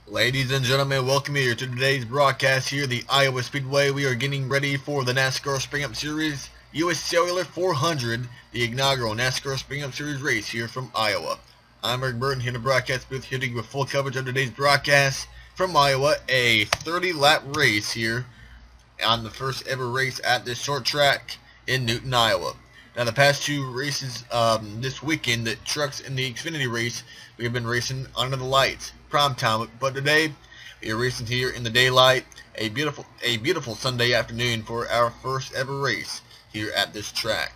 Ladies and gentlemen, welcome here to today's broadcast here, the Iowa Speedway. We are getting ready for the NASCAR Spring Up Series US Cellular 400, the inaugural NASCAR Spring Up Series race here from Iowa. I'm Eric Burton here in the broadcast booth, here to give you full coverage of today's broadcast from Iowa, a 30-lap race here on the first ever race at this short track in Newton, Iowa. Now, the past two races this weekend, the trucks in the Xfinity race, we have been racing under the lights, prime time. But today, we are racing here in the daylight, a beautiful Sunday afternoon for our first ever race here at this track.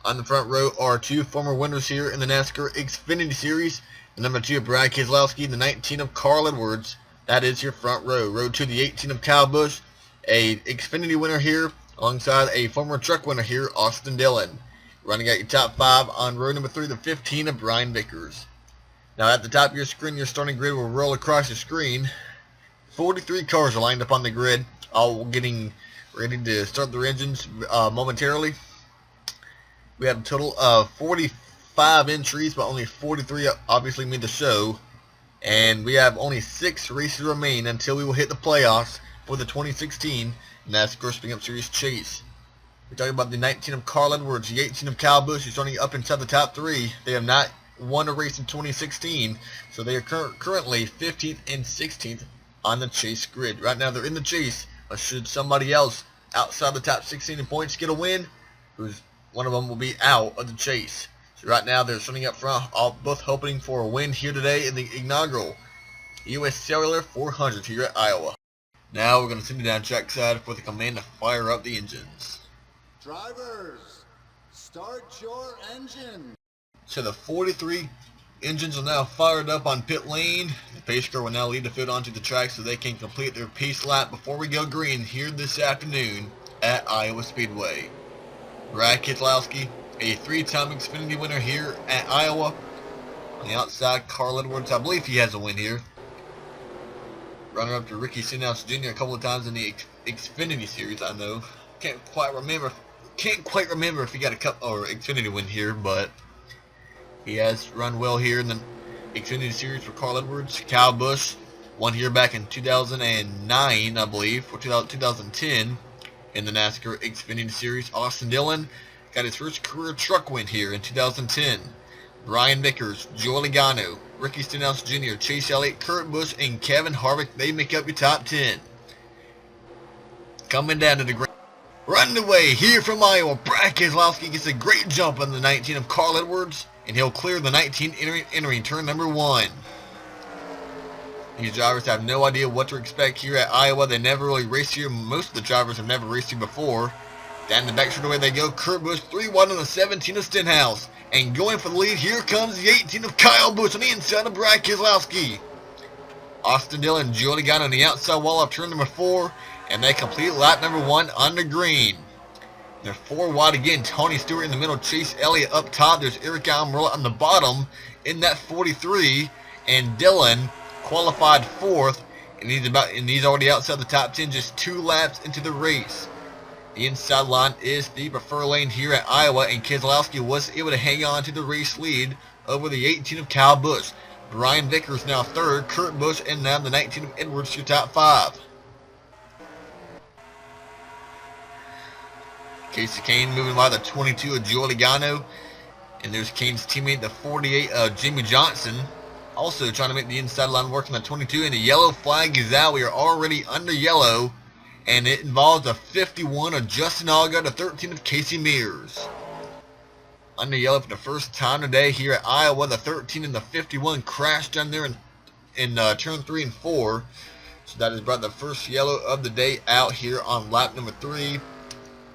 On the front row are two former winners here in the NASCAR Xfinity Series. The number 2 of Brad Keselowski, the 19 of Carl Edwards. That is your front row. Row 2, the 18 of Kyle Busch, a Xfinity winner here, alongside a former truck winner here, Austin Dillon. Running out your top 5 on row number 3, the 15 of Brian Vickers. Now at the top of your screen, your starting grid will roll across your screen. 43 cars are lined up on the grid, all getting ready to start their engines momentarily. We have a total of 45 entries, but only 43 obviously made the show. And we have only 6 races remain until we will hit the playoffs for the 2016 NASCAR Spring Up Series Chase. We're talking about the 19 of Carl Edwards, the 18 of Kyle Busch, who's starting up inside the top 3. They have not won a race in 2016, so they are currently 15th and 16th on the chase grid. Right now they're in the chase, but should somebody else outside the top 16 in points get a win, one of them will be out of the chase. So right now they're starting up front, both hoping for a win here today in the inaugural US Cellular 400 here at Iowa. Now we're going to send you down trackside for the command to fire up the engines. Drivers, start your engine. So the 43 engines are now fired up on pit lane. The pace car will now lead the field onto the track so they can complete their pace lap before we go green here this afternoon at Iowa Speedway. Brad Keselowski, a 3-time Xfinity winner here at Iowa. On the outside, Carl Edwards, I believe he has a win here. Runner up to Ricky Stenhouse Jr. a couple of times in the Xfinity Series, I know. Can't quite remember if he got a cup or Xfinity win here, but he has run well here in the Xfinity Series for Carl Edwards. Kyle Busch won here back in 2009, I believe, for 2010 in the NASCAR Xfinity Series. Austin Dillon got his first career truck win here in 2010. Brian Vickers, Joey Logano, Ricky Stenhouse Jr., Chase Elliott, Kurt Busch, and Kevin Harvick, they make up your top 10. Coming down to the great running away here from Iowa, Brad Keselowski gets a great jump on the 19 of Carl Edwards, and he'll clear the 19 entering turn number 1. These drivers have no idea what to expect here at Iowa. They never really raced here. Most of the drivers have never raced here before. Down the back straightaway they go. Kurt Busch 3-1 on the 17 of Stenhouse. And going for the lead, here comes the 18 of Kyle Busch on the inside of Brad Keselowski. Austin Dillon, Joey Logano on the outside wall of turn number 4. And they complete lap number 1 on the green. They're 4 wide again. Tony Stewart in the middle. Chase Elliott up top. There's Eric Almirola on the bottom in that 43. And Dillon qualified 4th. And he's already outside the top 10, just 2 laps into the race. The inside line is the preferred lane here at Iowa, and Keselowski was able to hang on to the race lead over the 18 of Kyle Busch. Brian Vickers now 3rd. Kurt Busch, and now the 19 of Edwards to your top 5. Casey Kane moving by the 22 of Joey Logano. And there's Kane's teammate, the 48 of Jimmy Johnson. Also trying to make the inside line work on the 22. And the yellow flag is out. We are already under yellow. And it involves the 51 of Justin Allgaier, the 13 of Casey Mears. Under yellow for the first time today here at Iowa. The 13 and the 51 crashed down there in turn 3 and 4. So that has brought the first yellow of the day out here on lap number 3.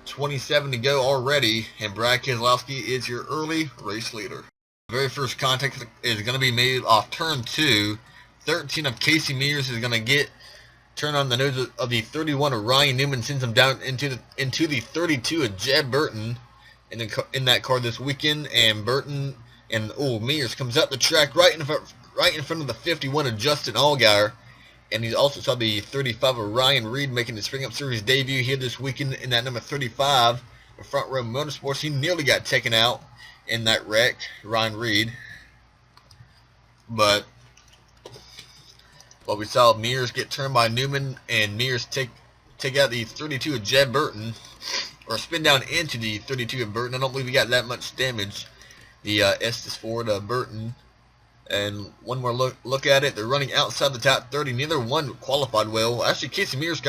27 to go already, and Brad Keselowski is your early race leader. The very first contact is going to be made off turn 2. 13 of Casey Mears is going to turn on the nose of the 31 of Ryan Newman, sends him down into the 32 of Jeb Burton in that car this weekend. And Burton and Mears comes up the track right in front of the 51 of Justin Allgaier. And he also saw the 35 of Ryan Reed making his Spring Up Series debut here this weekend in that number 35. The Front Row Motorsports, he nearly got taken out in that wreck, Ryan Reed. But Well, we saw Mears get turned by Newman, and Mears take out the 32 of Jed Burton, or spin down into the 32 of Burton. I don't believe he got that much damage. The Estes Ford Burton. And one more look at it. They're running outside the top 30. Neither one qualified well. Actually, Casey Mears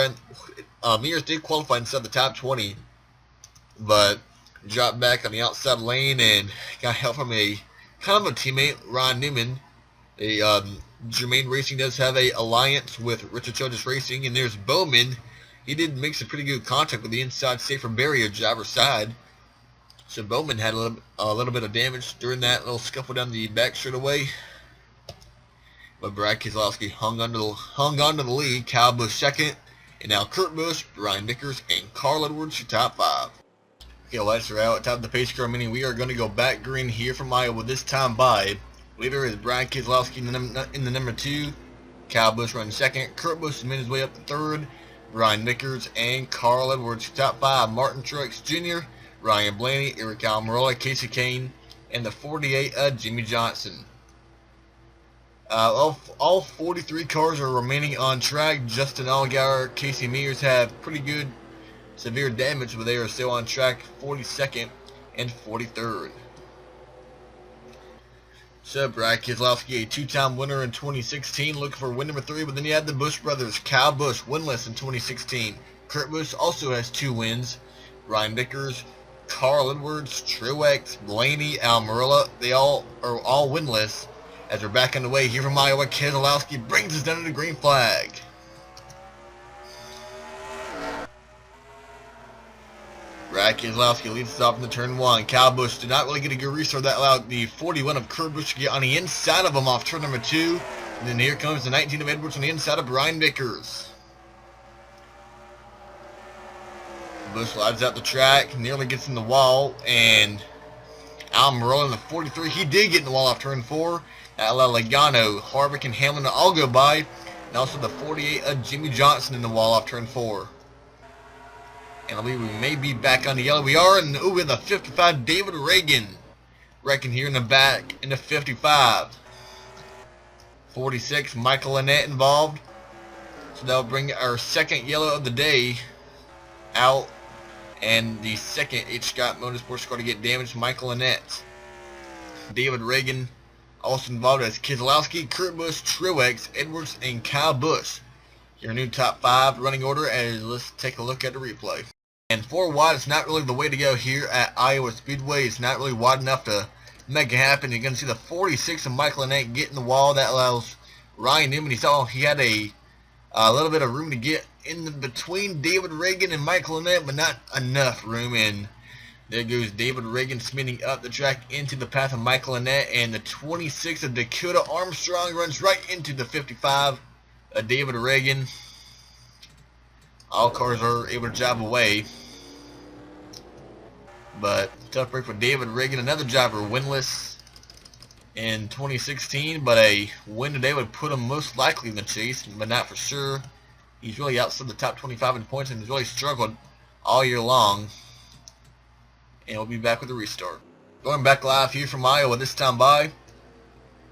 Mears did qualify inside the top 20, but dropped back on the outside lane and got help from a kind of a teammate, Ron Newman. Germain Racing does have a alliance with Richard Childress Racing, and there's Bowman. He did make some pretty good contact with the inside safer barrier driver's side. So Bowman had a little bit of damage during that little scuffle down the back straightaway. But Brad Keselowski hung onto the lead. Kyle Busch second, and now Kurt Busch, Brian Vickers, and Carl Edwards your top 5. Okay, lights are out. Top of the pace car mini. We are going to go back green here from Iowa this time by. Leader is Brian Keselowski in the number 2. Kyle Busch running second. Kurt Busch made his way up to third. Brian Vickers and Carl Edwards your top 5. Martin Truex Jr., Ryan Blaney, Eric Almirola, Casey Kane, and the 48 Jimmy Johnson. All 43 cars are remaining on track. Justin Allgaier, Casey Mears have pretty good severe damage, but they are still on track, 42nd and 43rd. So Brad Keselowski, a 2-time winner in 2016, looking for win number 3, but then you had the Busch brothers. Kyle Busch, winless in 2016. Kurt Busch also has 2 wins. Ryan Vickers, Carl Edwards, Truex, Blaney, Almirola, they all are winless. As we're back on the way here from Iowa, Keselowski brings us down to the green flag. Brad Keselowski leads us off in the turn 1. Kyle Busch did not really get a good restart. That allowed the 41 of Kurt Busch to get on the inside of him off turn number 2. And then here comes the 19 of Edwards on the inside of Brian Vickers. Busch slides out the track, nearly gets in the wall, and Almirola in the 43. He did get in the wall off turn 4. That allowed Logano, Harvick, and Hamlin to all go by. And also the 48 of Jimmy Johnson in the wall off turn 4. And I believe we may be back on the yellow. We are, and with the 55, David Reagan. Wrecking here in the back in the 55. 46, Michael Annett involved. So that'll bring our second yellow of the day out. And the second H. Scott Motorsports car to get damaged, Michael Annett. David Reagan also involved as Keselowski, Kurt Busch, Truex, Edwards, and Kyle Busch. Your new top 5 running order, as let's take a look at the replay. And 4 wide is not really the way to go here at Iowa Speedway. It's not really wide enough to make it happen. You're going to see the 46 of Michael Annett get in the wall. That allows Ryan Newman. He had a little bit of room to get in between David Reagan and Michael Annett, but not enough room. And there goes David Reagan spinning up the track into the path of Michael Annett. And the 26 of Dakota Armstrong runs right into the 55 of David Reagan. All cars are able to drive away. But tough break for David Reagan, another driver winless in 2016, but a win today would put him most likely in the chase, but not for sure. He's really outside the top 25 in points and has really struggled all year long. And we'll be back with a restart. Going back live here from Iowa, this time by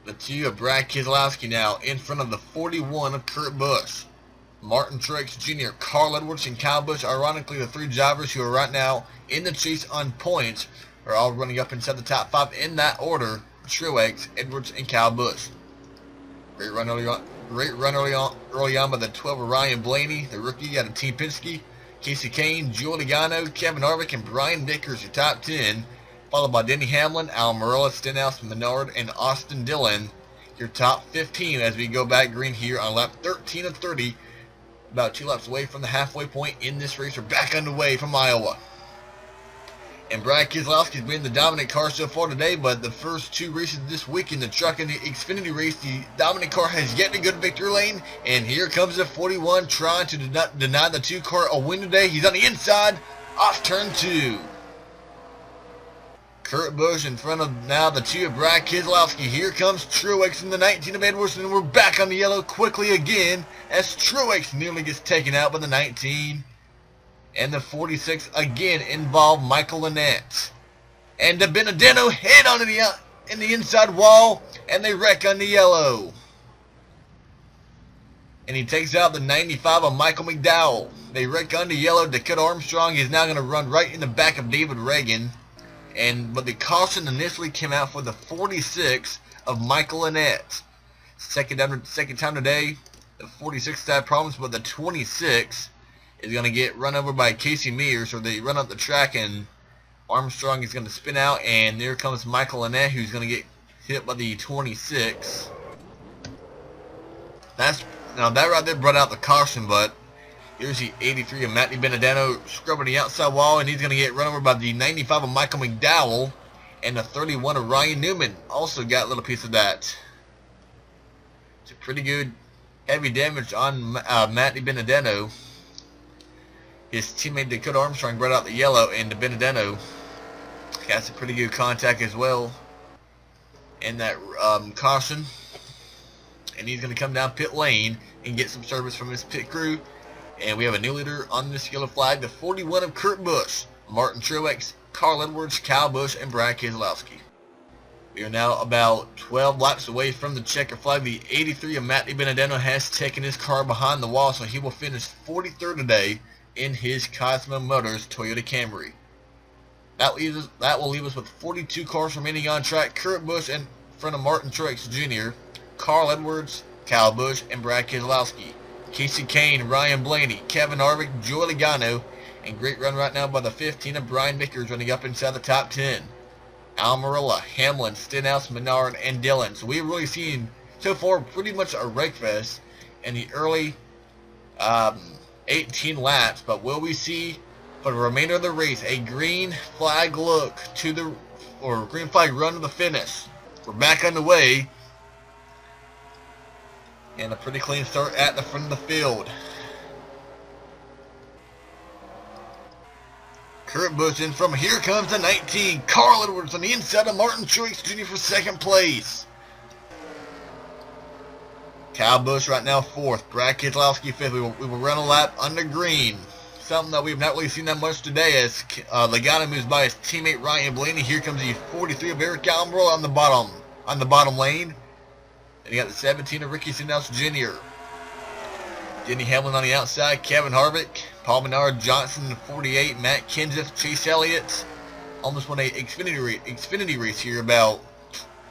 the 2 of Brad Keselowski now in front of the 41 of Kurt Busch. Martin Truex Jr., Carl Edwards, and Kyle Busch. Ironically, the 3 drivers who are right now in the chase on points are all running up inside the top 5 in that order. Truex, Edwards, and Kyle Busch. Great run early on by the 12 of Ryan Blaney, the rookie out of Team Penske. Casey Kane, Joe Logano, Kevin Harvick, and Brian Vickers, your top 10. Followed by Denny Hamlin, Almirola, Stenhouse, Menard, and Austin Dillon. Your top 15 as we go back green here on lap 13 of 30. About 2 laps away from the halfway point in this race. We're back underway from Iowa. And Brad Keselowski's been the dominant car so far today, but the first 2 races this week in the truck and the Xfinity race, the dominant car has yet to go to victory lane. And here comes the 41 trying to deny the 2 car a win today. He's on the inside, off turn 2. Kurt Busch in front of now the 2 of Brad Keselowski. Here comes Truex in the 19 of Edwards, and we're back on the yellow quickly again as Truex nearly gets taken out by the 19. And the 46 again involved Michael Annett. And De Benedetto hit on the inside wall, and they wreck on the yellow. and he takes out the 95 of Michael McDowell. They wreck under yellow. Dakota Armstrong is now going to run right in the back of David Reagan. But the caution initially came out for the 46 of Michael Annette. Second time today, the 46 had problems, but the 26 is going to get run over by Casey Mears, or they run up the track, and Armstrong is going to spin out, and there comes Michael Annette, who's going to get hit by the 26. Now that right there brought out the caution, but here's the 83 of Matty Benedetto scrubbing the outside wall, and he's going to get run over by the 95 of Michael McDowell, and the 31 of Ryan Newman also got a little piece of that. It's a pretty good heavy damage on Matty Benedetto. His teammate Dakota Armstrong brought out the yellow, and the Benedetto got some pretty good contact as well in that caution. And he's going to come down pit lane and get some service from his pit crew. And we have a new leader on this yellow flag, the 41 of Kurt Busch, Martin Truex, Carl Edwards, Kyle Busch, and Brad Keselowski. We are now about 12 laps away from the checker flag. The 83 of Matty Benedetto has taken his car behind the wall, so he will finish 43rd today in his Cosmo Motors Toyota Camry. That will leave us with 42 cars remaining on track. Kurt Busch in front of Martin Truex Jr., Carl Edwards, Kyle Busch, and Brad Keselowski. Casey Kane, Ryan Blaney, Kevin Harvick, Joey Logano, and great run right now by the 15 of Brian Vickers running up inside the top 10. Almirola, Hamlin, Stenhouse, Menard, and Dillon. So we've really seen so far pretty much a wreck fest in the early 18 laps, but will we see for the remainder of the race a green flag look to the, or green flag run to the finish? We're back underway. And a pretty clean start at the front of the field. Kurt Busch in from, here comes the 19. Carl Edwards on the inside of Martin Truex Jr. for second place. Kyle Busch right now fourth. Brad Keselowski fifth. We will run a lap under green. Something that we've not really seen that much today as Logano moves by his teammate Ryan Blaney. Here comes the 43 of Eric Almirola on the bottom lane. And you got the 17 of Ricky Stenhouse Jr. Denny Hamlin on the outside, Kevin Harvick, Paul Menard, Johnson, 48, Matt Kenseth, Chase Elliott. Almost won a Xfinity race here about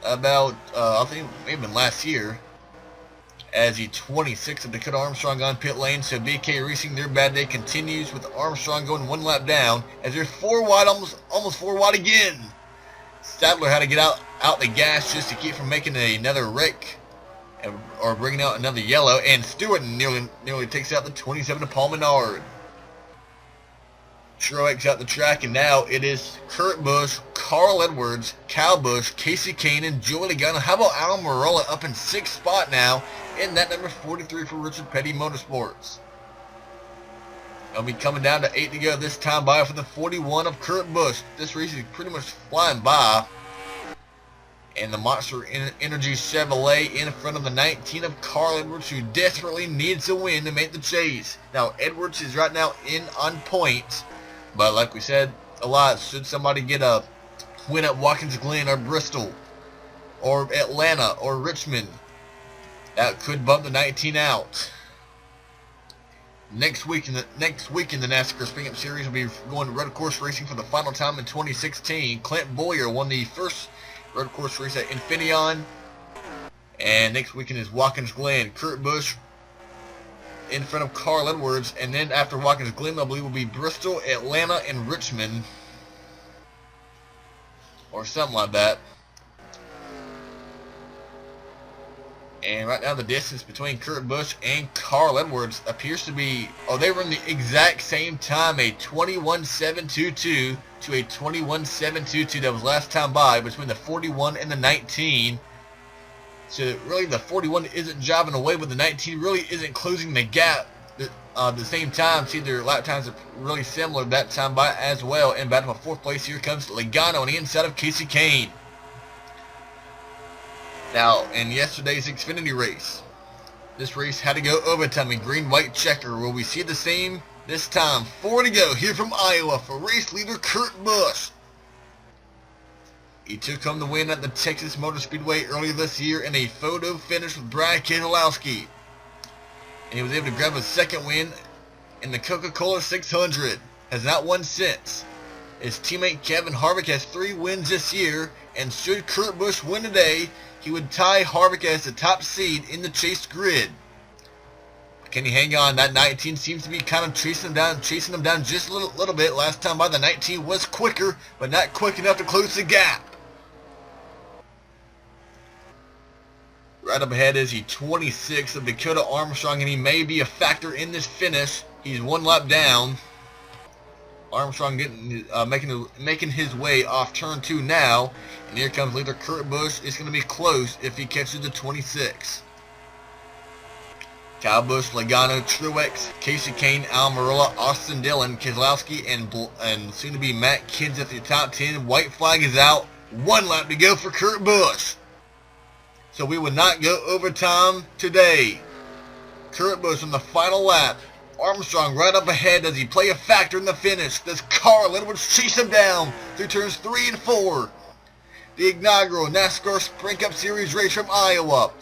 I think maybe last year. As the 26 of Dakota Armstrong on pit lane, so BK Racing, their bad day continues with Armstrong going one lap down as they're 4 wide, almost 4 wide again. Sadler had to get out the gas just to keep from making another wreck. Or bringing out another yellow, and Stewart nearly takes out the 27 of Paul Menard. Truex out the track, and now it is Kurt Busch, Carl Edwards, Kyle Busch, Casey Kane, and Joey Logano. How about Almirola up in 6th spot now in that number 43 for Richard Petty Motorsports? They'll be coming down to 8 to go this time by for the 41 of Kurt Busch. This race is pretty much flying by. And the Monster Energy Chevrolet in front of the 19 of Carl Edwards, who desperately needs a win to make the chase. Now, Edwards is right now in on points, but like we said a lot, should somebody get a win at Watkins Glen or Bristol or Atlanta or Richmond, that could bump the 19 out. Next week in the NASCAR Spring Up Series, will be going road course racing for the final time in 2016. Clint Boyer won the first road course race at Infineon. And next weekend is Watkins Glen. Kurt Busch in front of Carl Edwards. And then after Watkins Glen, I believe will be Bristol, Atlanta, and Richmond. Or something like that. And right now the distance between Kurt Busch and Carl Edwards appears to be, they run the exact same time, a 21.722 to a 21.722 that was last time by between the 41 and the 19. So really the 41 isn't jobbing away, but the 19 really isn't closing the gap. The same time, see, their lap times are really similar that time by as well. And battle for 4th place, here comes Logano on the inside of Casey Kane. Now, in yesterday's Xfinity race, this race had to go overtime, a green-white checker. Will we see the same this time? 4 to go here from Iowa for race leader Kurt Busch. He took home the win at the Texas Motor Speedway earlier this year in a photo finish with Brad Keselowski. and he was able to grab a second win in the Coca-Cola 600. Has not won since. His teammate Kevin Harvick has 3 wins this year, and should Kurt Busch win today, he would tie Harvick as the top seed in the chase grid. Can he hang on? That 19 seems to be kind of chasing him down just a little bit. Last time by, the 19 was quicker, but not quick enough to close the gap. Right up ahead is the 26 of Dakota Armstrong, and he may be a factor in this finish. He's 1 lap down. Armstrong making his way off turn 2 now, and here comes leader Kurt Busch. It's going to be close if he catches the 26. Kyle Busch, Logano, Truex, Casey Kane, Almirola, Austin Dillon, Keselowski, and soon-to-be Matt Kenseth at the top 10. White flag is out. 1 lap to go for Kurt Busch. So we will not go overtime today. Kurt Busch on the final lap. Armstrong right up ahead. Does he play a factor in the finish? Does Carl Edwards chase him down through turns 3 and 4? The inaugural NASCAR Sprint Cup Series race from Iowa.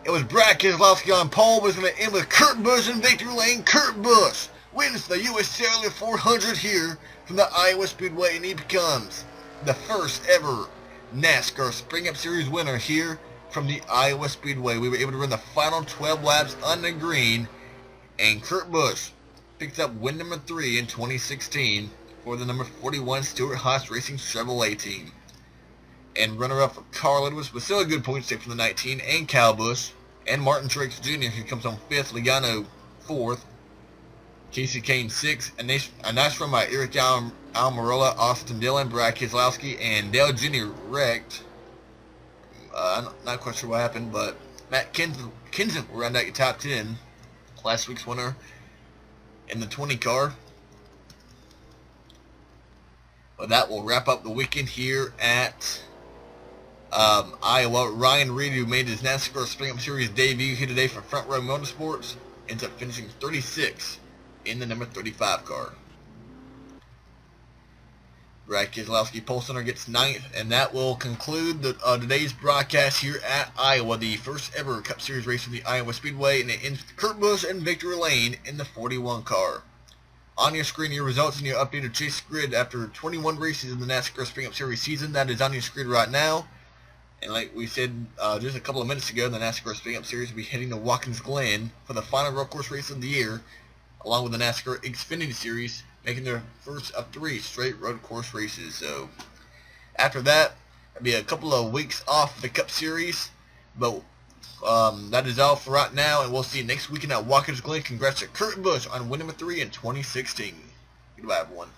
It was Brad Keselowski on pole, but it's going to end with Kurt Busch in victory lane. Kurt Busch wins the U.S. Cellular 400 here from the Iowa Speedway, and he becomes the first ever NASCAR Sprint Cup Series winner here from the Iowa Speedway. We were able to run the final 12 laps on the green, and Kurt Busch picks up win number 3 in 2016 for the number 41 Stewart-Haas Racing Chevrolet team. And runner-up for Carl Edwards, but still a good point stake from the 19, and Kyle Busch, and Martin Truex Jr., who comes on 5th, Logano 4th, Casey Kane 6th, and a nice run by Eric Almirola, Austin Dillon, Brad Keselowski, and Dale Jr. wrecked. I'm not quite sure what happened, but Matt Kenseth will round out your top 10. Last week's winner in the 20 car. But that will wrap up the weekend here at Iowa. Ryan Reed, who made his NASCAR Spring Up Series debut here today for Front Row Motorsports, ends up finishing 36 in the number 35 car. Brad Keselowski pole center gets 9th, and that will conclude today's broadcast here at Iowa, the first ever Cup Series race from the Iowa Speedway, and it ends with Kurt Busch in victory lane in the 41 car. On your screen, your results in your updated chase grid after 21 races in the NASCAR Spring Up Series season. That is on your screen right now. And like we said just a couple of minutes ago, the NASCAR Spring Up Series will be heading to Watkins Glen for the final road course race of the year, along with the NASCAR Xfinity Series, making their first of 3 straight road course races. So after that, it'll be a couple of weeks off the Cup Series, but that is all for right now, and we'll see you next weekend at Watkins Glen. Congrats to Kurt Busch on win number 3 in 2016. Goodbye, everyone.